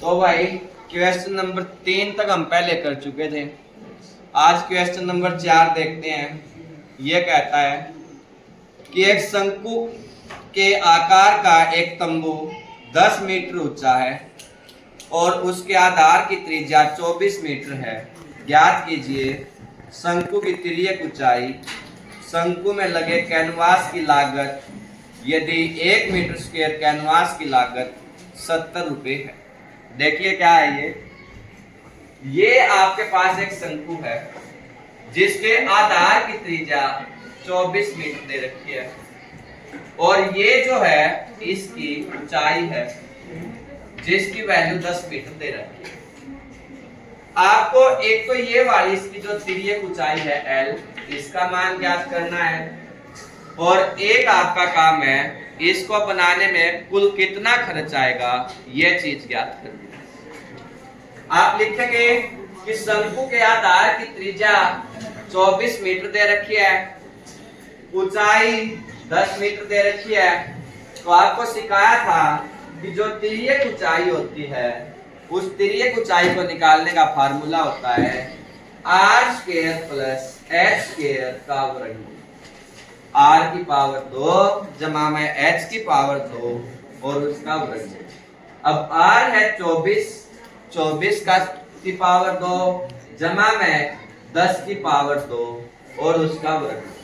तो भाई question number 3 तक हम पहले कर चुके थे। आज क्वेश्चन नंबर 4 देखते हैं। यह कहता है कि एक शंकु के आकार का एक तंबू 10 मीटर ऊंचा है और उसके आधार की त्रिज्या 24 मीटर है। ज्ञात कीजिए शंकु की तिर्यक ऊंचाई। शंकु में लगे कैनवास की लागत यदि 1 मीटर स्क्वायर कैनवास की लागत 70 रुपये है। देखिए क्या है ये आपके पास एक शंकु है जिसके आधार की त्रिज्या 24 मीटर दे रखी है और ये जो है इसकी ऊंचाई है जिसकी वैल्यू 10 मीटर दे रखी है। आपको एक तो ये वाली इसकी जो तिर्यक ऊंचाई है L, इसका मान ज्ञात करना है और एक आपका काम है इसको बनाने में कुल कितना खर्च आएगा यह चीज ज्ञात करनी है। आप लिखेंगे कि शंकु के आधार की त्रिज्या 24 मीटर दे रखी है, ऊंचाई 10 मीटर दे रखी है। तो आपको सिखाया था कि जो तिर्यक ऊंचाई होती है उस तिर्यक ऊंचाई को निकालने का फार्मूला होता है r square plus h square का वर्गमूल। r की पावर 2 जमा में h की पावर 2 और उसका वर्गमूल। अब r है 24 का की पावर 2 जमा में 10 की पावर 2 और उसका वर्गमूल।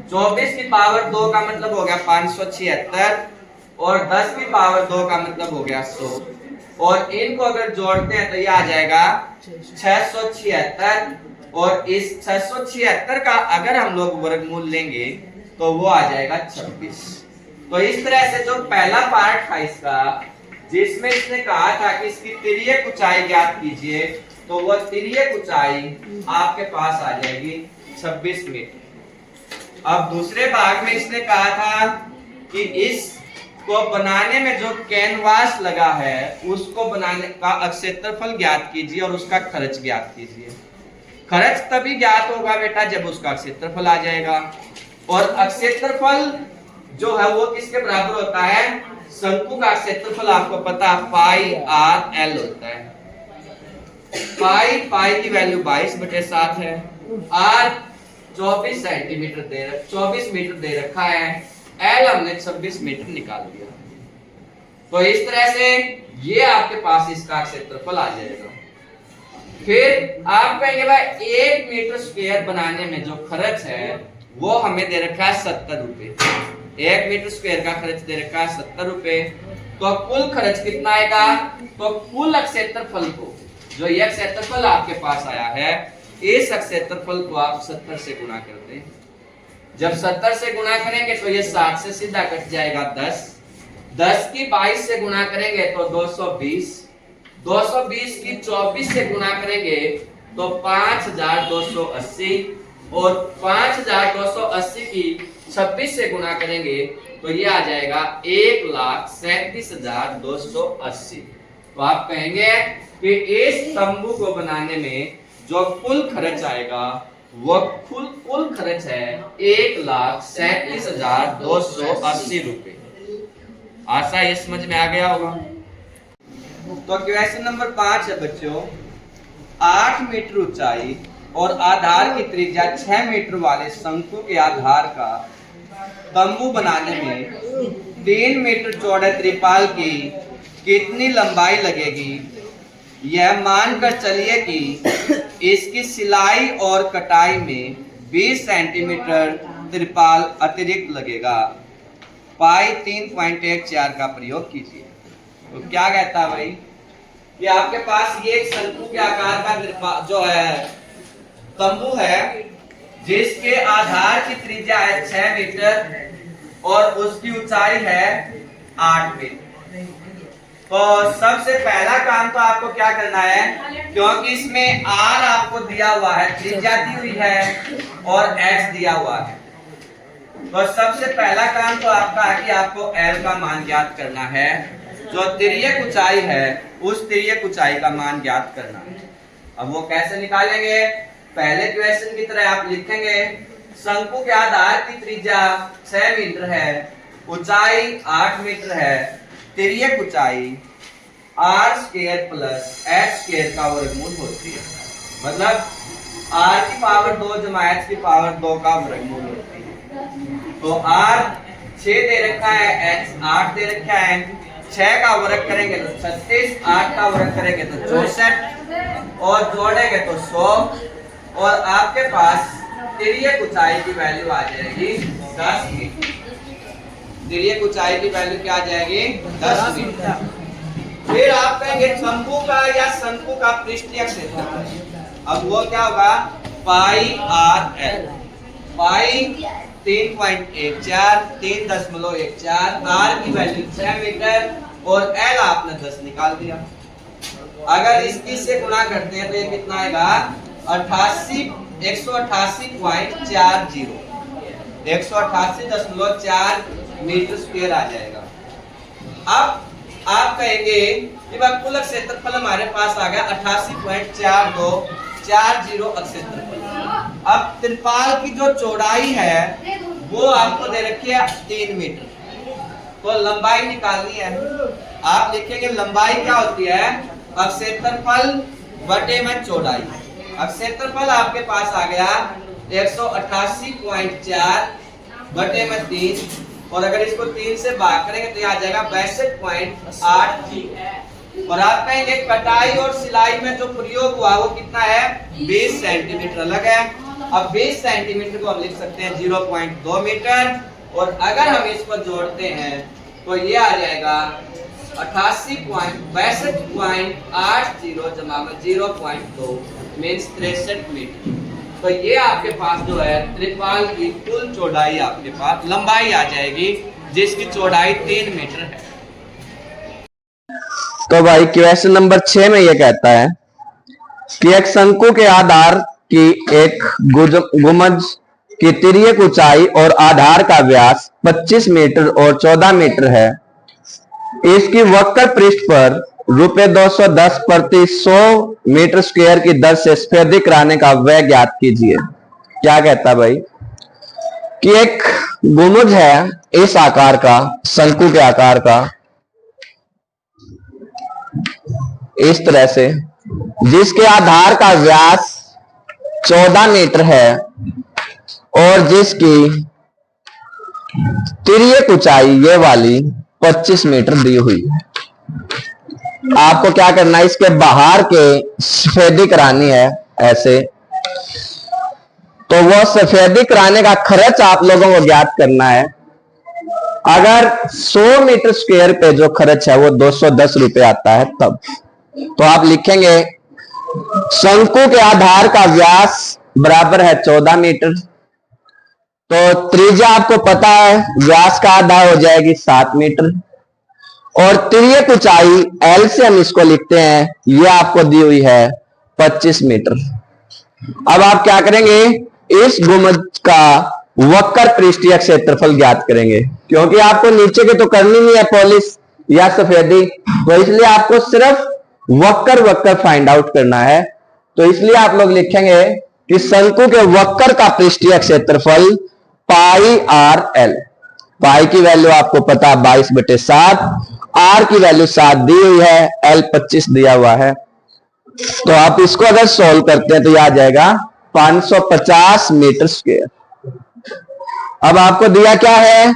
24 की पावर 2 का मतलब हो गया 576 और 10 की पावर 2 का मतलब हो गया 100 और इनको अगर जोड़ते हैं तो ये आ जाएगा 676 और इस 676 का अगर हम लोग वर्गमूल लेंगे तो वो आ जाएगा 26। तो इस तरह से जो पहला पार्ट था इसका जिसमें इसने कहा था कि इसकी तिर्यक ऊंचाई ज्ञात कीजिए, तो वो तिर्यक ऊंचाई आपके पास आ जाएगी 26 मीटर। अब दूसरे भाग में इसने कहा था कि इस को बनाने में जो कैनवास लगा है उसको बनाने का क्षेत्रफल ज्ञात कीजिए और उसका खर्च ज्ञात कीजिए। खर्च तभी ज्ञात होगा बेटा जब उसका क्षेत्रफल आ जाएगा और क्षेत्रफल जो है वो किसके बराबर होता है, शंकु का क्षेत्रफल आपको पता है पाई आर एल होता है। पाई की वैल्यू 22/7 है। आर 24 सेंटीमीटर 24 मीटर दे रखा है। एल हमने 26 मीटर निकाल दिया। तो इस तरह से ये आपके पास इसका क्षेत्रफल आ जाएगा। फिर आप कहेंगे भाई 1 मीटर स्क्वायर बनाने में जो खर्च है वो हमें दे रखा है 70 रुपए। 1 मीटर स्क्वायर का खर्च दे रखा है 70 रुपए। तो कुल खर्च कितना आएगा, तो कुल क्षेत्रफल को जो यह क्षेत्रफल आपके पास आया है इस क्षेत्रफल को आप 70 से गुणा कर दें। जब 70 से गुणा करेंगे तो ये 7 से सीधा कट जाएगा 10 की 22 से गुणा करेंगे तो 220 की 24 से गुणा करेंगे तो 5280 और 5280 की 26 से गुणा करेंगे तो ये आ जाएगा 1,37,280। तो आप कहेंगे कि इस तंबू को बनाने में जो कुल खर्च आएगा वो कुल खर्च है 1,37,280 रुपए। आशा ये समझ में आ गया होगा। तो क्वेश्चन नंबर 5 है बच्चों, 8 मीटर ऊंचाई और आधार की त्रिज्या 6 मीटर वाले शंकु के आधार का तंबू बनाने में 3 मीटर चौड़े त्रिपाल की कितनी लंबाई लगेगी, यह मानकर चलिए कि इसकी सिलाई और कटाई में 20 सेंटीमीटर त्रिपाल अतिरिक्त लगेगा। पाई 3.14 का प्रयोग कीजिए। तो क्या कहता है भाई कि आपके पास ये एक शंकु के आकार का जो है तंबू है जिसके आधार की त्रिज्या है 6 मीटर और उसकी ऊंचाई है 8 मीटर। तो सबसे पहला काम तो आपको क्या करना है, क्योंकि इसमें आर आपको दिया हुआ है, त्रिज्या दी हुई है और एक्स दिया हुआ है। तो सबसे पहला काम तो आपका है कि आपको एल का मान ज्ञात करना है। जो तिर्यक ऊंचाई है उस तिर्यक ऊंचाई का मान ज्ञात करना है। अब वो कैसे निकालेंगे, पहले क्वेश्चन की तरह आप लिखेंगे शंकु के आधार की त्रिज्या 6 मीटर है, ऊंचाई 8 मीटर है, तिर्यक ऊंचाई r square plus h square का वर्गमूल होती है। मतलब आर की पावर 2 जमा एच की पावर 2 का वर्गमूल होती है। तो आर 6 दे रखा है, एच 8 दे रखा है। 6 का वर्ग करेंगे तो 36, 8 का वर्ग करेंगे तो 64 और जोड़ेंगे तो 100 और आपके पास तिर्यक ऊंचाई की वैल्यू आ जाएगी 10 मीटर। तिर्यक ऊंचाई की वैल्यू क्या आ जाएगी 10 मीटर। फिर आप कहेंगे शंकु का या शंकु का पृष्ठीय क्षेत्रफल। अब वो क्या होगा पाई आर एल। पाई 3.14, 3.14, आर की वैल्यू 6 मीटर और एल आपने 10 निकाल दिया। अगर इसकी से गुणा करते हैं तो ये कितना आएगा 188.40 188.4 मीटर स्क्वायर आ जाएगा। अब आप कहेंगे कि कुल क्षेत्रफल हमारे पास आ गया 88.4240 क्षेत्रफल। अब त्रिपाल की जो चौड़ाई है वो आपको दे रखी है 3 मीटर। तो लंबाई निकालनी है। आप लिखेंगे लंबाई क्या होती है क्षेत्रफल बटे में चौड़ाई। अब क्षेत्रफल आपके पास आ गया 188.4 बटे में 3 और अगर इसको 3 से भाग करेंगे तो आ जाएगा 62.8। और आप कहेंगे कटाई और सिलाई में जो प्रयोग हुआ वो कितना है 20 सेंटीमीटर अलग है। अब 20 सेंटीमीटर को हम लिख सकते हैं 0.2 मीटर और अगर हम इसको जोड़ते हैं तो ये आ जाएगा 62.80 जमा में 0.2 मीन्स 63 मीटर। तो ये आपके पास जो है त्रिपाल की कुल चौड़ाई आपके पास लंबाई आ जाएगी जिसकी चौड़ाई 3 मीटर है। तो भाई क्वेश्चन नंबर 6 में ये कहता है कि एक शंकु के आधार की एक गुंबद की तिर्यक ऊंचाई और आधार का व्यास 25 मीटर और 14 मीटर है। इसकी वक्र पृष्ठ पर ₹210 प्रति 100 मीटर स्क्वायर की दर से सफेदी कराने का व्यय ज्ञात कीजिए। क्या कहता है भाई कि एक गुंबद है इस आकार का, शंकु के आकार का, इस तरह से, जिसके आधार का व्यास 14 मीटर है और जिसकी तिर्यक ऊंचाई ये वाली 25 मीटर दी हुई है। आपको क्या करना है इसके बाहर के सफेदी करानी है ऐसे। तो वो सफेदी कराने का खर्च आप लोगों को ज्ञात करना है। अगर 100 मीटर स्क्वायर पे जो खर्च है वो 210 रुपए आता है तब तो आप लिखेंगे शंकु के आधार का व्यास बराबर है 14 मीटर। तो त्रिज्या आपको पता है व्यास का आधा हो जाएगी 7 मीटर और तिर्यक ऊंचाई एल से हम इसको लिखते हैं ये आपको दी हुई है 25 मीटर। अब आप क्या करेंगे इस गुंबद का वक्र पृष्ठीय क्षेत्रफल ज्ञात करेंगे क्योंकि आपको नीचे की तो करनी नहीं है पॉलिश या सफेदी, तो इसलिए आपको सिर्फ वक्र फाइंड आउट करना है। तो इसलिए आप लोग लिखेंगे कि शंकु के वक्र का पृष्ठीय क्षेत्रफल पाई आर एल। पाई की वैल्यू आपको पता 22/7, आर की वैल्यू 7 दी हुई है, एल 25 दिया हुआ है। तो आप इसको अगर सोल्व करते हैं तो यह आ जाएगा 550 मीटर स्क्वायर। अब आपको दिया क्या है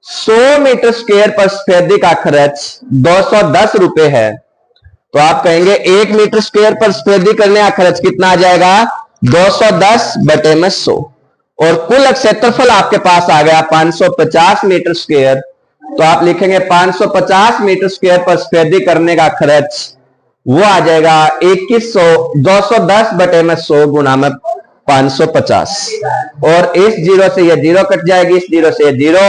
100 मीटर स्क्वायर पर सफेदी का खर्च 210 रुपए है। तो आप कहेंगे 1 मीटर स्क्वायर पर सफेदी करने का खर्च कितना आ जाएगा 210/100 और कुल क्षेत्रफल आपके पास आ गया 550 मीटर स्क्वायर। तो आप लिखेंगे 550 मीटर स्क्वायर पर सफेदी करने का खर्च वो आ जाएगा 2100 210/100 गुना में 550 और इस जीरो से ये जीरो कट जाएगी, इस जीरो से ये जीरो।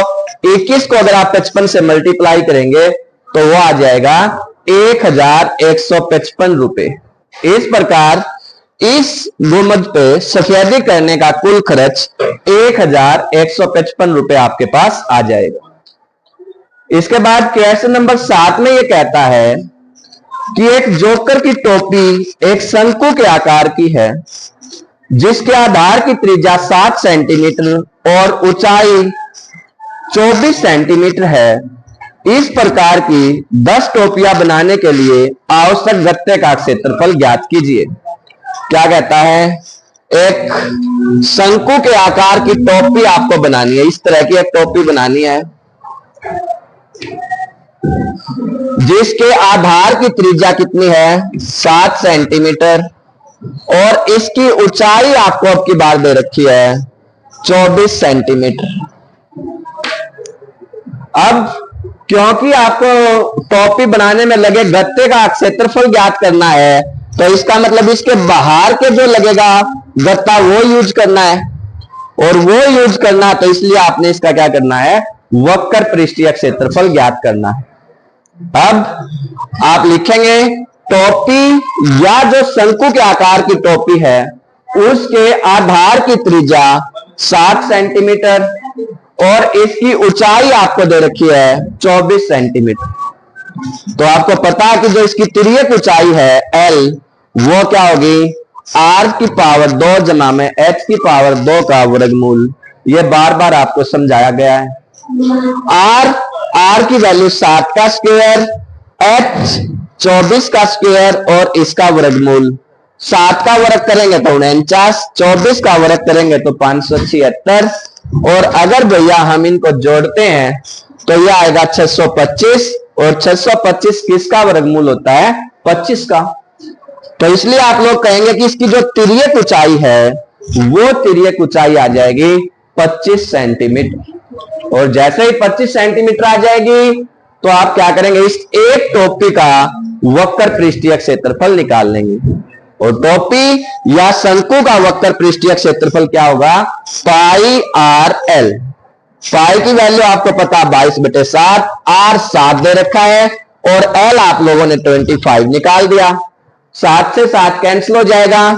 21 को अगर आप 55 से मल्टीप्लाई करेंगे तो वो आ जाएगा 1155 रुपए। इस प्रकार इस गुंबद पे सफेदी करने का कुल खर्च 1155 रुपए आपके पास आ जाएगा। इसके बाद क्वेश्चन नंबर 7 में यह कहता है कि एक जोकर की टोपी एक शंकु के आकार की है जिसके आधार की त्रिज्या 7 सेंटीमीटर और ऊंचाई 24 सेंटीमीटर है। इस प्रकार की 10 टोपियां बनाने के लिए आवश्यक गत्ते का क्षेत्रफल ज्ञात कीजिए। क्या कहता है, एक शंकु के आकार की टोपी आपको बनानी है। इस तरह की एक टोपी बनानी है जिसके आधार की त्रिज्या कितनी है, 7 सेंटीमीटर, और इसकी ऊंचाई आपको अब की बार दे रखी है 24 सेंटीमीटर। अब क्योंकि आपको टोपी बनाने में लगे गत्ते का क्षेत्रफल ज्ञात करना है, तो इसका मतलब इसके बाहर के जो लगेगा गत्ता वो यूज करना है, और वो यूज करना है तो इसलिए आपने इसका क्या करना है, वक्र पृष्ठीय क्षेत्रफल ज्ञात करना है। अब आप लिखेंगे टोपी या जो शंकु के आकार की टोपी है उसके आधार की त्रिज्या 7 सेंटीमीटर और इसकी ऊंचाई आपको दे रखी है 24 सेंटीमीटर। तो आपको पता है कि जो इसकी तिर्यक ऊंचाई है L, वो क्या होगी, r की पावर 2 जमा में h की पावर 2 का वर्गमूल। ये बार बार आपको समझाया गया है। r की वैल्यू 7 का स्क्वायर, h 24 का स्क्वायर और इसका वर्गमूल। 7 का वर्ग करेंगे तो 49, 24 का वर्ग करेंगे तो 576, और अगर भैया हम इनको जोड़ते हैं तो यह आएगा 625, और 625 किसका वर्गमूल होता है, 25 का। तो इसलिए आप लोग कहेंगे कि इसकी जो तिर्यक ऊंचाई है वो तिर्यक ऊंचाई आ जाएगी 25 सेंटीमीटर। और जैसे ही 25 सेंटीमीटर आ जाएगी तो आप क्या करेंगे, इस एक टोपी का वक्र पृष्ठीय क्षेत्रफल निकाल लेंगे। और टोपी या शंकु का वक्र पृष्ठीय क्षेत्रफल क्या होगा, पाई आर एल। पाई की वैल्यू आपको पता 22/7, आर 7 दे रखा है और एल आप लोगों ने 25 निकाल दिया। 7 से 7 कैंसिल हो जाएगा,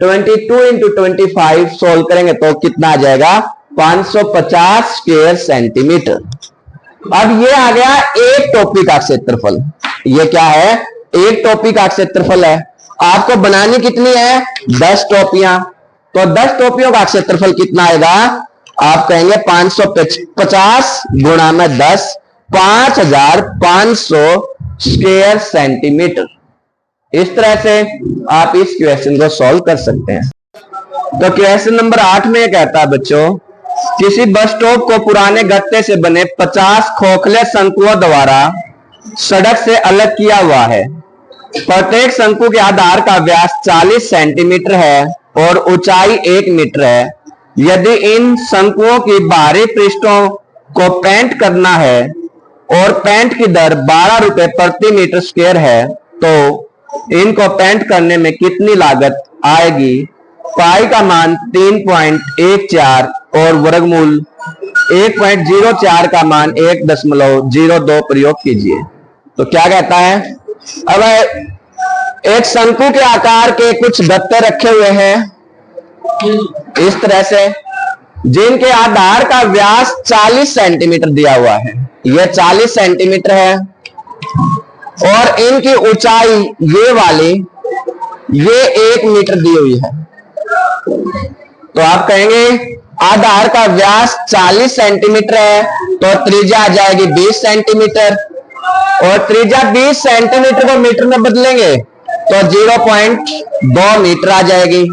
22 इंटू 25 सोल्व करेंगे तो कितना आ जाएगा, 550 स्क्वायर सेंटीमीटर। अब ये आ गया एक टोपी का क्षेत्रफल। ये क्या है, एक टोपी का क्षेत्रफल है। आपको बनानी कितनी है, 10 टोपियां। तो 10 टोपियों का क्षेत्रफल कितना आएगा, आप कहेंगे 550 गुणा में 10, 5500 स्क्वायर सेंटीमीटर। इस तरह से आप इस क्वेश्चन को सॉल्व कर सकते हैं। तो क्वेश्चन नंबर 8 में कहता है बच्चों, किसी बस स्टॉप को पुराने गत्ते से बने 50 खोखले शंकुओं द्वारा सड़क से अलग किया हुआ है। प्रत्येक शंकु के आधार का व्यास 40 सेंटीमीटर है और ऊंचाई 1 मीटर है। यदि इन शंकुओं की बाहरी पृष्ठों को पेंट करना है और पेंट की दर 12 रुपए प्रति मीटर स्क्वायर है, तो इनको पेंट करने में कितनी लागत आएगी। पाई का मान 3.14 और वर्गमूल 1.04 का मान 1.02 प्रयोग कीजिए। तो क्या कहता है, अब एक शंकु के आकार के कुछ गत्ते रखे हुए हैं इस तरह से, जिनके आधार का व्यास 40 सेंटीमीटर दिया हुआ है। यह 40 सेंटीमीटर है और इनकी ऊंचाई ये वाली ये 1 मीटर दी हुई है। तो आप कहेंगे आधार का व्यास 40 सेंटीमीटर है तो त्रिज्या आ जाएगी 20 सेंटीमीटर, और त्रिज्या 20 सेंटीमीटर को मीटर में बदलेंगे तो 0.2 मीटर आ जाएगी,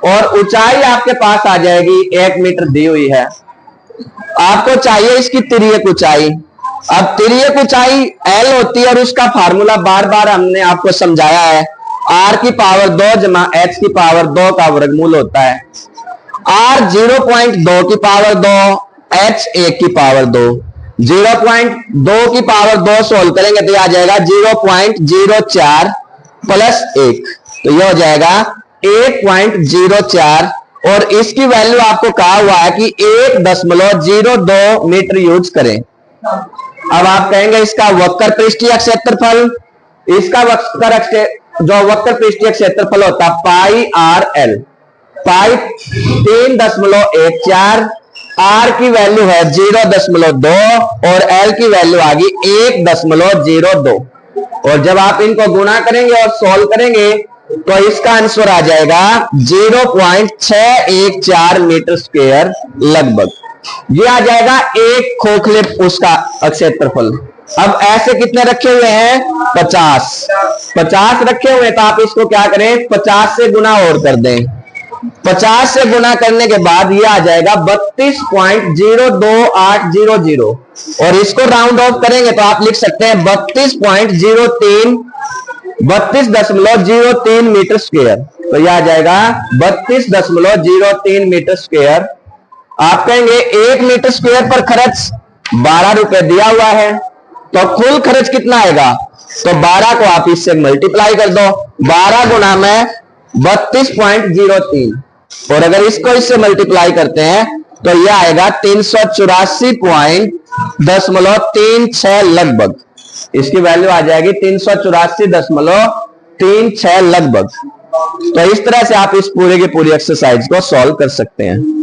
और ऊंचाई आपके पास आ जाएगी 1 मीटर दी हुई है। आपको चाहिए इसकी तिर्यक ऊंचाई। अब तिर्यक ऊंचाई L होती है और उसका फार्मूला बार बार हमने आपको समझाया है, r की पावर 2 जमा h की पावर 2 का वर्गमूल होता है। r 0.2 की पावर 2, h 1 की पावर 2। 0.2 की पावर 2 सोल्व करेंगे तो यह आ जाएगा 0.04 प्लस 1, तो यह हो जाएगा 1.04, और इसकी वैल्यू आपको कहा हुआ है कि 1.02 मीटर यूज करें। अब आप कहेंगे इसका वक्र पृष्ठीय क्षेत्रफल, इसका वक्र पृष्ठीय क्षेत्रफल होता है पाई आर एल। पाई 3.14, आर की वैल्यू है 0.2 और एल की वैल्यू आ गई 1.02, और जब आप इनको गुणा करेंगे और सॉल्व करेंगे तो इसका आंसर आ जाएगा 0.614 मीटर स्क्वायर लगभग। ये आ जाएगा एक खोखले उसका क्षेत्रफल। अब ऐसे कितने रखे हुए हैं? 50 50 रखे हुए हैं, तो आप इसको क्या करें, 50 से गुना और कर दें। 50 से गुना करने के बाद ये आ जाएगा 32.02800, और इसको राउंड ऑफ करेंगे तो आप लिख सकते हैं 32.03 मीटर स्क्वायर। तो यह आ जाएगा 32.03 मीटर स्क्वायर। आप कहेंगे 1 मीटर स्क्वायर पर खर्च 12 रुपए दिया हुआ है, तो कुल खर्च कितना आएगा? तो 12 को आप इससे मल्टीप्लाई कर दो, 12 गुना में 32.03, और अगर इसको इससे मल्टीप्लाई करते हैं तो यह आएगा 384.36 लगभग। इसकी वैल्यू आ जाएगी 384.36 लगभग। तो इस तरह से आप इस पूरे की पूरी एक्सरसाइज को सॉल्व कर सकते हैं।